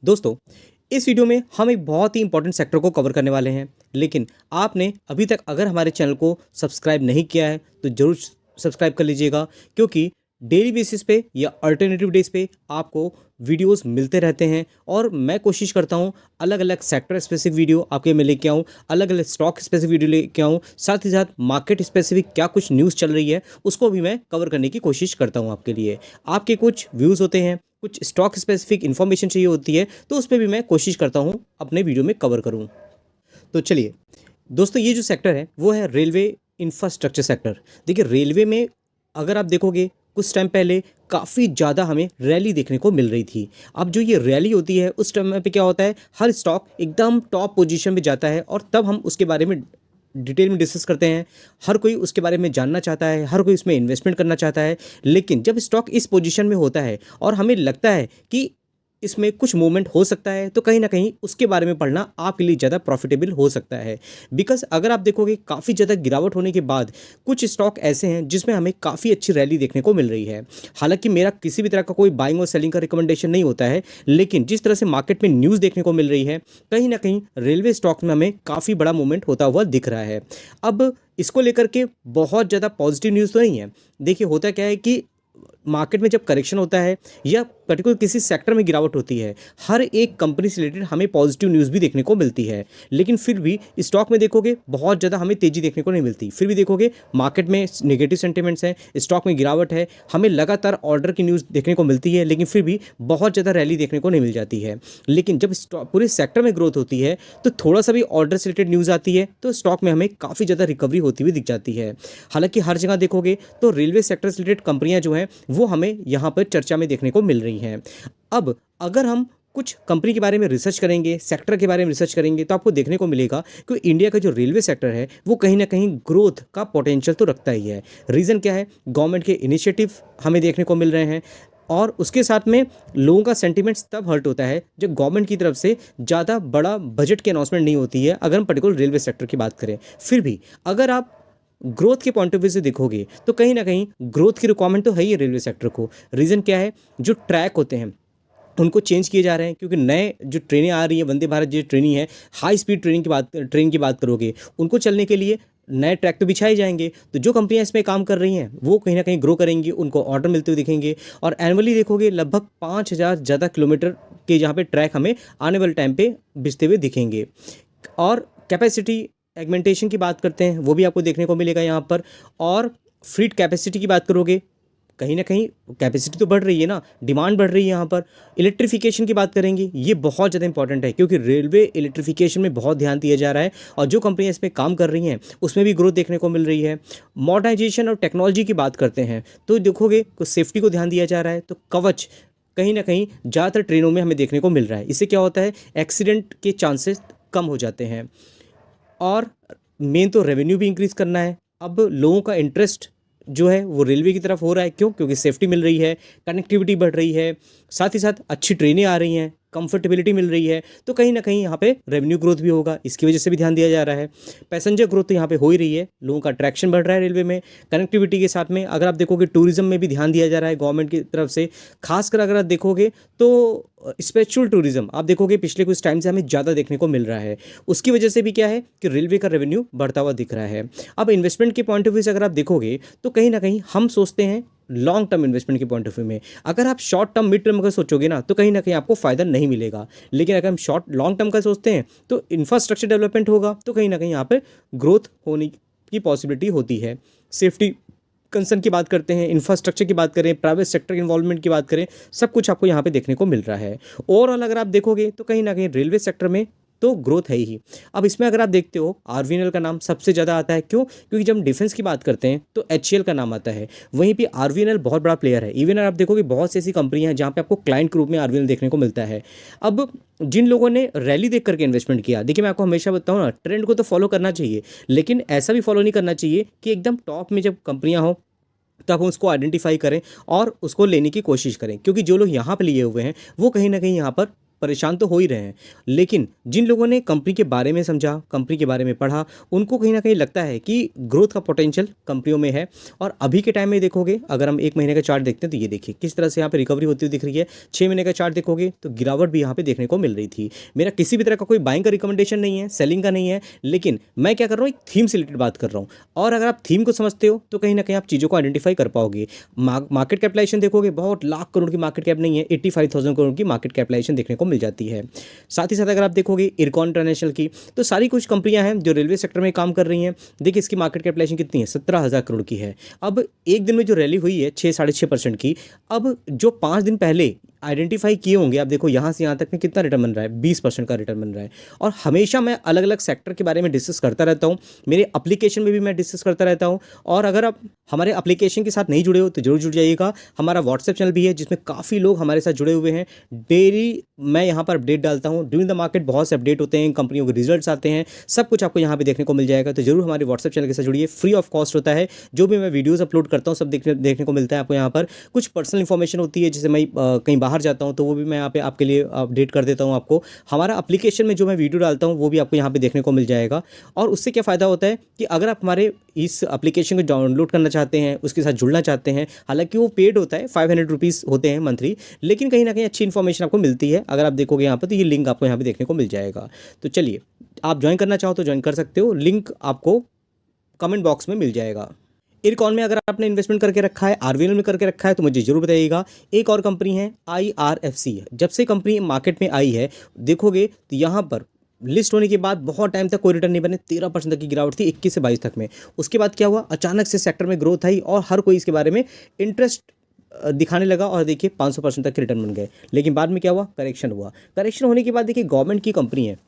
दोस्तों, इस वीडियो में हम एक बहुत ही इंपॉर्टेंट सेक्टर को कवर करने वाले हैं। लेकिन आपने अभी तक अगर हमारे चैनल को सब्सक्राइब नहीं किया है तो ज़रूर सब्सक्राइब कर लीजिएगा, क्योंकि डेली बेसिस पे या अल्टरनेटिव डेज पे आपको वीडियोस मिलते रहते हैं। और मैं कोशिश करता हूँ अलग अलग सेक्टर स्पेसिफिक वीडियो आपके में लेके आऊँ, अलग अलग स्टॉक स्पेसिफिक वीडियो लेके आऊँ, साथ ही साथ मार्केट स्पेसिफिक क्या कुछ न्यूज़ चल रही है उसको भी मैं कवर करने की कोशिश करता हूँ आपके लिए। आपके कुछ व्यूज़ होते हैं, कुछ स्टॉक स्पेसिफिक इन्फॉर्मेशन चाहिए होती है, तो उस पे भी मैं कोशिश करता हूँ अपने वीडियो में कवर करूँ। तो चलिए दोस्तों, ये जो सेक्टर है वो है रेलवे इंफ्रास्ट्रक्चर सेक्टर। देखिए, रेलवे में अगर आप देखोगे कुछ टाइम पहले काफ़ी ज़्यादा हमें रैली देखने को मिल रही थी। अब जो ये रैली होती है उस टाइम पे क्या होता है, हर स्टॉक एकदम टॉप पोजीशन पे जाता है और तब हम उसके बारे में डिटेल में डिस्कस करते हैं। हर कोई उसके बारे में जानना चाहता है, हर कोई उसमें इन्वेस्टमेंट करना चाहता है। लेकिन जब स्टॉक इस पोजीशन में होता है और हमें लगता है कि इसमें कुछ मूवमेंट हो सकता है, तो कहीं ना कहीं उसके बारे में पढ़ना आपके लिए ज़्यादा प्रॉफिटेबल हो सकता है। बिकॉज अगर आप देखोगे काफ़ी ज़्यादा गिरावट होने के बाद कुछ स्टॉक ऐसे हैं जिसमें हमें काफ़ी अच्छी रैली देखने को मिल रही है। हालांकि मेरा किसी भी तरह का कोई बाइंग और सेलिंग का रिकमेंडेशन नहीं होता है, लेकिन जिस तरह से मार्केट में न्यूज़ देखने को मिल रही है, कहीं ना कहीं रेलवे स्टॉक में हमें काफ़ी बड़ा मूवमेंट होता हुआ दिख रहा है। अब इसको लेकर के बहुत ज़्यादा पॉजिटिव न्यूज़ तो नहीं है। देखिए, होता क्या है कि मार्केट में जब करेक्शन होता है या पर्टिकुलर किसी सेक्टर में गिरावट होती है, हर एक कंपनी से रिलेटेड हमें पॉजिटिव न्यूज़ भी देखने को मिलती है। लेकिन फिर भी स्टॉक में देखोगे बहुत ज़्यादा हमें तेज़ी देखने को नहीं मिलती। फिर भी देखोगे मार्केट में नेगेटिव सेंटिमेंट्स हैं, स्टॉक में गिरावट है, हमें लगातार ऑर्डर की न्यूज़ देखने को मिलती है, लेकिन फिर भी बहुत ज़्यादा रैली देखने को नहीं मिल जाती है। लेकिन जब पूरे सेक्टर में ग्रोथ होती है तो थोड़ा सा भी ऑर्डर से रिलेटेड न्यूज़ आती है तो स्टॉक में हमें काफ़ी ज़्यादा रिकवरी होती हुई दिख जाती है। हालांकि हर जगह देखोगे तो रेलवे सेक्टर से रिलेटेड कंपनियां जो हैं वो हमें यहाँ पर चर्चा में देखने को मिल रही हैं। अब अगर हम कुछ कंपनी के बारे में रिसर्च करेंगे, सेक्टर के बारे में रिसर्च करेंगे, तो आपको देखने को मिलेगा कि इंडिया का जो रेलवे सेक्टर है वो कहीं ना कहीं ग्रोथ का पोटेंशियल तो रखता ही है। रीज़न क्या है, गवर्नमेंट के इनिशिएटिव हमें देखने को मिल रहे हैं और उसके साथ में लोगों का सेंटिमेंट्स तब हर्ट होता है जब गवर्नमेंट की तरफ से ज़्यादा बड़ा बजट की अनाउंसमेंट नहीं होती है, अगर हम पर्टिकुलर रेलवे सेक्टर की बात करें। फिर भी अगर आप ग्रोथ के पॉइंट ऑफ व्यू से देखोगे तो कहीं ना कहीं ग्रोथ की रिक्वायरमेंट तो है ही रेलवे सेक्टर को। रीज़न क्या है, जो ट्रैक होते हैं उनको चेंज किए जा रहे हैं, क्योंकि नए जो ट्रेनें आ रही है, वंदे भारत जो ट्रेनिंग है, हाई स्पीड ट्रेन की बात करोगे, उनको चलने के लिए नए ट्रैक तो बिछाए जाएंगे। तो जो कंपनियां इसमें काम कर रही हैं वो कहीं ना कहीं ग्रो करेंगी, उनको ऑर्डर मिलते हुए दिखेंगे। और एनुअली देखोगे लगभग 5,000 ज़्यादा किलोमीटर के जहाँ पे ट्रैक हमें आने वाले टाइम पे बिछते हुए दिखेंगे। और कैपेसिटी एगमेंटेशन की बात करते हैं, वो भी आपको देखने को मिलेगा यहाँ पर। और फ्लीट कैपेसिटी की बात करोगे, कहीं ना कहीं कैपेसिटी तो बढ़ रही है ना, डिमांड बढ़ रही है यहाँ पर। इलेक्ट्रिफिकेशन की बात करेंगे, ये बहुत ज़्यादा इंपॉर्टेंट है क्योंकि रेलवे इलेक्ट्रिफिकेशन में बहुत ध्यान दिया जा रहा है और जो कंपनियां इसमें काम कर रही हैं उसमें भी ग्रोथ देखने को मिल रही है। मॉडर्नाइजेशन और टेक्नोलॉजी की बात करते हैं तो देखोगे कुछ सेफ्टी को ध्यान दिया जा रहा है, तो कवच कहीं ना कहीं ज़्यादातर ट्रेनों में हमें देखने को मिल रहा है। इससे क्या होता है, एक्सीडेंट के चांसेस कम हो जाते हैं। और मेन तो रेवेन्यू भी इंक्रीज़ करना है। अब लोगों का इंटरेस्ट जो है वो रेलवे की तरफ हो रहा है, क्यों? क्योंकि सेफ्टी मिल रही है, कनेक्टिविटी बढ़ रही है, साथ ही साथ अच्छी ट्रेनें आ रही हैं, कंफर्टेबिलिटी मिल रही है, तो कहीं ना कहीं यहाँ पे रेवेन्यू ग्रोथ भी होगा, इसकी वजह से भी ध्यान दिया जा रहा है। पैसेंजर ग्रोथ तो यहाँ पे हो ही रही है, लोगों का अट्रैक्शन बढ़ रहा है रेलवे में। कनेक्टिविटी के साथ में अगर आप देखोगे टूरिज्म में भी ध्यान दिया जा रहा है गवर्नमेंट की तरफ से। खासकर अगर आप देखोगे तो स्पिरिचुअल टूरिज्म आप देखोगे पिछले कुछ टाइम से हमें ज़्यादा देखने को मिल रहा है। उसकी वजह से भी क्या है कि रेलवे का रेवेन्यू बढ़ता हुआ दिख रहा है। अब इन्वेस्टमेंट के पॉइंट ऑफ व्यू से अगर आप देखोगे तो कहीं ना कहीं हम सोचते हैं लॉन्ग टर्म इन्वेस्टमेंट के पॉइंट ऑफ व्यू में। अगर आप शॉर्ट टर्म मिड टर्म अगर सोचोगे ना तो कहीं ना कहीं आपको फ़ायदा नहीं मिलेगा। लेकिन अगर हम शॉर्ट लॉन्ग टर्म का सोचते हैं तो इंफ्रास्ट्रक्चर डेवलपमेंट होगा, तो कहीं ना कहीं यहाँ पर ग्रोथ होने की पॉसिबिलिटी होती है। सेफ्टी कंसर्न की बात करते हैं, इंफ्रास्ट्रक्चर की बात करें, प्राइवेट सेक्टर इन्वॉल्वमेंट की बात करें, सब कुछ आपको यहाँ पे देखने को मिल रहा है। ओवरऑल अगर आप देखोगे तो कहीं ना कहीं रेलवे सेक्टर में तो ग्रोथ है ही। अब इसमें अगर आप देखते हो आरवीएनएल का नाम सबसे ज़्यादा आता है, क्यों? क्योंकि जब हम डिफेंस की बात करते हैं तो एचएएल का नाम आता है, वहीं पे आरवीएनएल बहुत बड़ा प्लेयर है। इवन आप देखोगे बहुत सी ऐसी कंपनियां हैं जहाँ पे आपको क्लाइंट के रूप में आरवीएनएल देखने को मिलता है। अब जिन लोगों ने रैली देख करके इन्वेस्टमेंट किया, देखिए मैं आपको हमेशा बताऊँ ना, ट्रेंड को तो फॉलो करना चाहिए, लेकिन ऐसा भी फॉलो नहीं करना चाहिए कि एकदम टॉप में जब कंपनियां हो तो आप उसको आइडेंटिफाई करें और उसको लेने की कोशिश करें। क्योंकि जो लोग यहाँ पे लिए हुए हैं वो कहीं ना कहीं यहाँ पर परेशान तो हो ही रहे हैं, लेकिन जिन लोगों ने कंपनी के बारे में समझा, कंपनी के बारे में पढ़ा, उनको कहीं ना कहीं लगता है कि ग्रोथ का पोटेंशियल कंपनियों में है। और अभी के टाइम में देखोगे, अगर हम 1 महीने का चार्ट देखते हैं तो ये देखिए किस तरह से यहाँ पे रिकवरी होती हुई दिख रही है। 6 महीने का चार्ट देखोगे तो गिरावट भी यहाँ पे देखने को मिल रही थी। मेरा किसी भी तरह का कोई बाइंग का रिकमेंडेशन नहीं है, सेलिंग का नहीं है, लेकिन मैं क्या कर रहा हूँ, एक थीम से रिलेटेड बात कर रहा हूँ। और अगर आप थीम को समझते हो तो कहीं ना कहीं आप चीज़ों को आइडेंटिफाई कर पाओगे। मार्केट कैपिटलाइजेशन देखोगे, बहुत लाख करोड़ की मार्केट कैप नहीं है, 85,000 करोड़ की मार्केट कैपिटलाइजेशन देखने को मिल जाती है। साथ ही साथ अगर आप देखोगे इरकॉन इंटरनेशनल की, तो सारी कुछ कंपनियां हैं जो रेलवे सेक्टर में काम कर रही हैं। देखिए इसकी मार्केट कैपिटलाइजेशन कितनी है, 17,000 करोड़ की है। अब एक दिन में जो रैली हुई है 6-6.5% की, अब जो 5 दिन पहले आइडेंटिफाई किए होंगे, आप देखो यहाँ से यहाँ तक में कितना रिटर्न बन रहा है, 20% का रिटर्न बन रहा है। और हमेशा मैं अलग अलग सेक्टर के बारे में डिस्कस करता रहता हूँ, मेरे एप्लीकेशन में भी मैं डिस्कस करता रहता हूँ। और अगर आप हमारे एप्लीकेशन के साथ नहीं जुड़े हो तो जरूर जुड़ जाइएगा। हमारा व्हाट्सएप चैनल भी है जिसमें काफ़ी लोग हमारे साथ जुड़े हुए हैं। डेली मैं यहाँ पर अपडेट डालता हूँ, ड्यूरिंग द मार्केट बहुत से अपडेट होते हैं, कंपनियों के रिजल्ट्स आते हैं, सब कुछ आपको यहाँ पे देखने को मिल जाएगा। तो जरूर हमारे व्हाट्सएप चैनल के साथ जुड़िए, फ्री ऑफ कॉस्ट होता है। जो भी मैं वीडियोज़ अपलोड करता हूँ सब देखने को मिलता है आपको यहाँ पर। कुछ पर्सनल इन्फॉर्मेशन होती है, जैसे मैं कहीं बाहर जाता हूँ तो वो भी मैं यहाँ पे आपके लिए अपडेट कर देता हूँ आपको। हमारा एप्लीकेशन में जो मैं वीडियो डालता हूँ वो भी आपको यहाँ पे देखने को मिल जाएगा। और उससे क्या फ़ायदा होता है कि अगर आप हमारे इस एप्लीकेशन को डाउनलोड करना चाहते हैं, उसके साथ जुड़ना चाहते हैं, हालांकि वो पेड होता है, 500 रुपीज़ होते हैं मंथली, लेकिन कहीं ना कहीं अच्छी इन्फॉर्मेशन आपको मिलती है। अगर आप देखोगे यहाँ पर तो ये लिंक आपको यहाँ पे देखने को मिल जाएगा। तो चलिए, आप ज्वाइन करना चाहो तो ज्वाइन कर सकते हो, लिंक आपको कमेंट बॉक्स में मिल जाएगा। इरकॉन में अगर आपने इन्वेस्टमेंट करके रखा है, आरवीएल में करके रखा है तो मुझे जरूर बताइएगा। एक और कंपनी है IRFC, जब से कंपनी मार्केट में आई है देखोगे तो यहाँ पर लिस्ट होने के बाद बहुत टाइम तक कोई रिटर्न नहीं बने, 13% तक की गिरावट थी 21 से 22 तक में। उसके बाद क्या हुआ, अचानक से सेक्टर में ग्रोथ आई और हर कोई इसके बारे में इंटरेस्ट दिखाने लगा और देखिए 500% तक के रिटर्न बन गए। लेकिन बाद में क्या हुआ, करेक्शन हुआ। करेक्शन होने के बाद देखिए गवर्नमेंट की कंपनी है,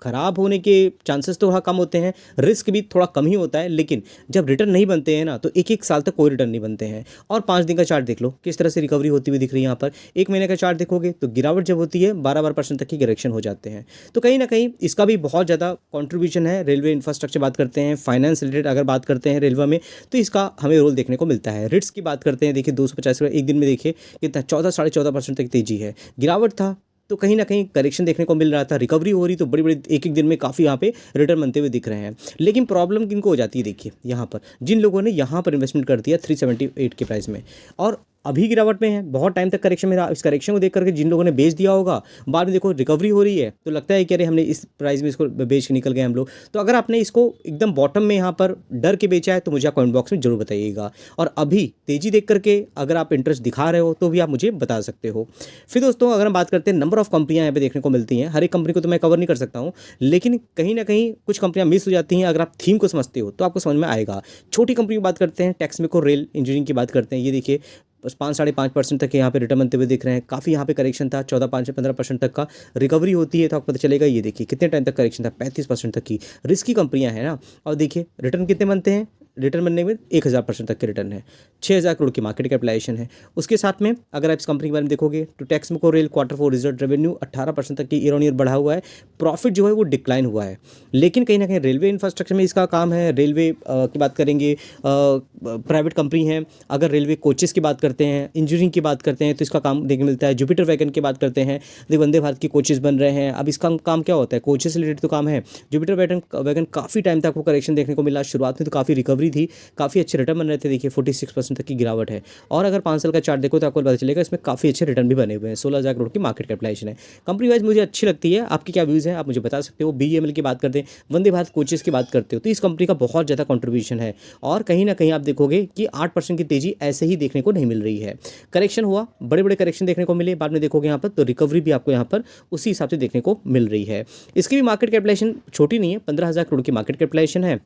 ख़राब होने के चांसेस तो थोड़ा कम होते हैं, रिस्क भी थोड़ा कम ही होता है, लेकिन जब रिटर्न नहीं बनते हैं ना तो एक साल तक कोई रिटर्न नहीं बनते हैं। और 5 दिन का चार्ट देख लो किस तरह से रिकवरी होती हुई दिख रही है यहाँ पर। 1 महीने का चार्ट देखोगे तो गिरावट जब होती है 12% तक की करेक्शन हो जाते हैं। तो कहीं ना कहीं इसका भी बहुत ज़्यादा कॉन्ट्रीब्यूशन है। रेलवे इंफ्रास्ट्रक्चर बात करते हैं, फाइनेंस रिलेटेड अगर बात करते हैं रेलवे में, तो इसका हमें रोल देखने को मिलता है। रिट्स की बात करते हैं, देखिए 250 एक दिन में देखिए कितना 14-14.5% तक तेजी है। गिरावट था तो कहीं ना कहीं करेक्शन देखने को मिल रहा था, रिकवरी हो रही तो बड़ी बड़ी एक दिन में काफ़ी यहाँ पे रिटर्न बनते हुए दिख रहे हैं। लेकिन प्रॉब्लम किनको हो जाती है, देखिए यहाँ पर जिन लोगों ने यहाँ पर इन्वेस्टमेंट कर दिया 378 के प्राइस में और अभी गिरावट में है, बहुत टाइम तक करेक्शन में रहा। इस करेक्शन को देख करके जिन लोगों ने बेच दिया होगा, बाद में देखो रिकवरी हो रही है तो लगता है कि अरे हमने इस प्राइस में इसको बेच के निकल गए हम लोग। तो अगर आपने इसको एकदम बॉटम में यहाँ पर डर के बेचा है तो मुझे आप कमेंट बॉक्स में जरूर बताइएगा। और अभी तेजी देख करके अगर आप इंटरेस्ट दिखा रहे हो तो भी आप मुझे बता सकते हो। फिर दोस्तों अगर हम बात करते हैं, नंबर ऑफ कंपनियां यहाँ पे देखने को मिलती हैं। हर एक कंपनी को तो मैं कवर नहीं कर सकता हूँ, लेकिन कहीं ना कहीं कुछ कंपनियां मिस हो जाती हैं। अगर आप थीम को समझते हो तो आपको समझ में आएगा। छोटी कंपनी की बात करते हैं, टेक्समेको रेल इंजीनियरिंग की बात करते हैं, ये देखिए बस 5-5.5% तक यहाँ पे रिटर्न बनते हुए दिख रहे हैं। काफ़ी यहाँ पे करेक्शन था, 14-15% तक का रिकवरी होती है तो आपको पता चलेगा। ये देखिए कितने टाइम तक करेक्शन था, 35% तक की। रिस्की कंपनियाँ हैं ना, और देखिए रिटर्न कितने बनते हैं, रिटर्न बनने में 1000% तक के रिटर्न है। 6000 करोड़ की मार्केट कैपिटलाइजेशन है। उसके साथ में अगर आप इस कंपनी के बारे में देखोगे तो Texmaco rail Q4 result revenue 18% तक की ईयर ऑन ईयर बढ़ा हुआ है, प्रॉफिट जो है वो डिक्लाइन हुआ है। लेकिन कहीं ना कहीं रेलवे इंफ्रास्ट्रक्चर में इसका काम है। रेलवे की बात करेंगे, प्राइवेट कंपनी है। अगर रेलवे कोचेस की बात करते हैं, इंजीनियरिंग की बात करते हैं तो इसका काम देखने मिलता है। जुपिटर वैगन की बात करते हैं, देखिए वंदे भारत की कोचेस बन रहे हैं। अब इसका काम क्या होता है, कोचेस से रिलेटेड तो काम है। जुपिटर वैगन काफ़ी टाइम तक वो करेक्शन देखने को मिला, शुरुआत में तो काफ़ी रिकवरी थी, काफ़ी अच्छे रिटर्न बन रहे थे। देखिए 46% तक की गिरावट है। और अगर 5 साल का चार्ट देखो तो आपको पता चलेगा इसमें काफ़ी अच्छे रिटर्न भी बने हुए हैं। 16,000 करोड़ की मार्केट कैपिटलाइजेशन है। कंपनी वाइज मुझे अच्छी लगती है, आपकी क्या व्यूज़ हैं आप मुझे बता सकते हो। BEML की बात करते हैं, वंदे भारत कोचेस की बात करते हो तो इस कंपनी का बहुत ज़्यादा कॉन्ट्रीब्यूशन है। और कहीं ना कहीं आप देखोगे कि 8% की तेजी ऐसे ही देखने को नहीं मिल रही है। करेक्शन हुआ, बड़े बड़े करेक्शन देखने को मिले, बाद में देखोगे यहाँ पर तो रिकवरी भी आपको यहाँ पर उसी हिसाब से देखने को मिल रही है। इसकी भी मार्केट कैपिटलाइजेशन छोटी नहीं है, 15,000 करोड़ की मार्केट कैपिटलाइजेशन है,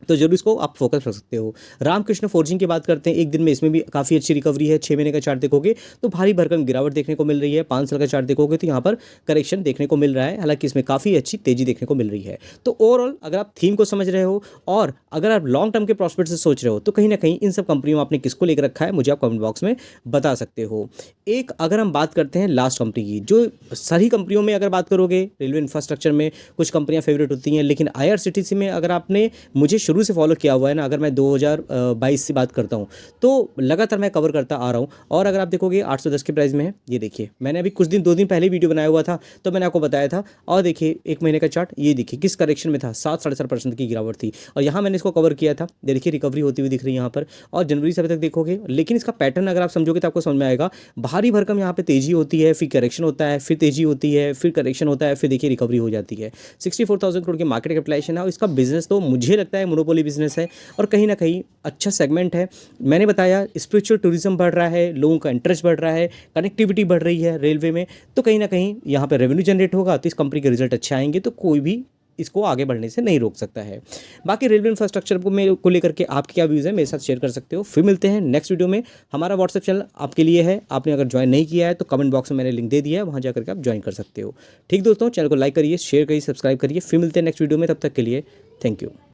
तो जरूर इसको आप फोकस कर सकते हो। रामकृष्ण फोर्जिंग की बात करते हैं, एक दिन में इसमें भी काफ़ी अच्छी रिकवरी है। 6 महीने का चार्ट देखोगे तो भारी भरकम गिरावट देखने को मिल रही है। 5 साल का चार्ट देखोगे तो यहाँ पर करेक्शन देखने को मिल रहा है, हालांकि इसमें काफ़ी अच्छी तेजी देखने को मिल रही है। तो ओवरऑल अगर आप थीम को समझ रहे हो और अगर आप लॉन्ग टर्म के प्रॉस्पेक्ट से सोच रहे हो तो कहीं ना कहीं इन सब कंपनियों में आपने किसको लेकर रखा है मुझे आप कमेंट बॉक्स में बता सकते हो। एक अगर हम बात करते हैं लास्ट कंपनी की, जो सारी कंपनियों में अगर बात करोगे रेलवे इंफ्रास्ट्रक्चर में कुछ कंपनियां फेवरेट होती हैं, लेकिन IRCTC में अगर आपने मुझे शुरू से फॉलो किया हुआ है ना, अगर मैं 2022 से बात करता हूँ तो लगातार मैं कवर करता आ रहा हूँ। और अगर आप देखोगे 810 के प्राइस में है, ये देखिए मैंने अभी कुछ दिन 2 दिन पहले वीडियो बनाया हुआ था तो मैंने आपको बताया था। और देखिए 1 महीने का चार्ट, ये देखिए किस करेक्शन में था, 7-7.5% की गिरावट थी और यहाँ मैंने इसको कवर किया था। ये देखिए रिकवरी होती हुई दिख रही है यहाँ पर, और जनवरी से अभी तक देखोगे, लेकिन इसका पैटर्न अगर आप समझोगे तो आपको समझ में आएगा। भारी भरकम यहाँ पे तेजी होती है, फिर करेक्शन होता है, फिर तेजी होती है, फिर करेक्शन होता है, फिर देखिए रिकवरी हो जाती है। 64,000 करोड़ की मार्केट कैपिटलाइजेशन है और इसका बिजनेस तो मुझे लगता है मोनोपोली बिजनेस है और कहीं ना कहीं अच्छा सेगमेंट है। मैंने बताया स्पिरिचुअल टूरिज्म बढ़ रहा है, लोगों का इंटरेस्ट बढ़ रहा है, कनेक्टिविटी बढ़ रही है रेलवे में, तो कहीं ना कहीं यहाँ पे रेवेन्यू जनरेट होगा तो इस कंपनी के रिजल्ट अच्छे आएंगे, तो कोई भी इसको आगे बढ़ने से नहीं रोक सकता है। बाकी रेलवे इंफ्रास्ट्रक्चर को लेकर के आपके क्या व्यूज़ है मेरे साथ शेयर कर सकते हो। फिर मिलते हैं नेक्स्ट वीडियो में। हमारा व्हाट्सएप चैनल आपके लिए है, आपने अगर ज्वाइन नहीं किया है तो कमेंट बॉक्स में मैंने लिंक दे दिया है, वहाँ जाकर के आप ज्वाइन कर सकते हो। ठीक दोस्तों, चैनल को लाइक करिए, शेयर करिए, सब्सक्राइब करिए। फिर मिलते हैं नेक्स्ट वीडियो में, तब तक के लिए थैंक यू।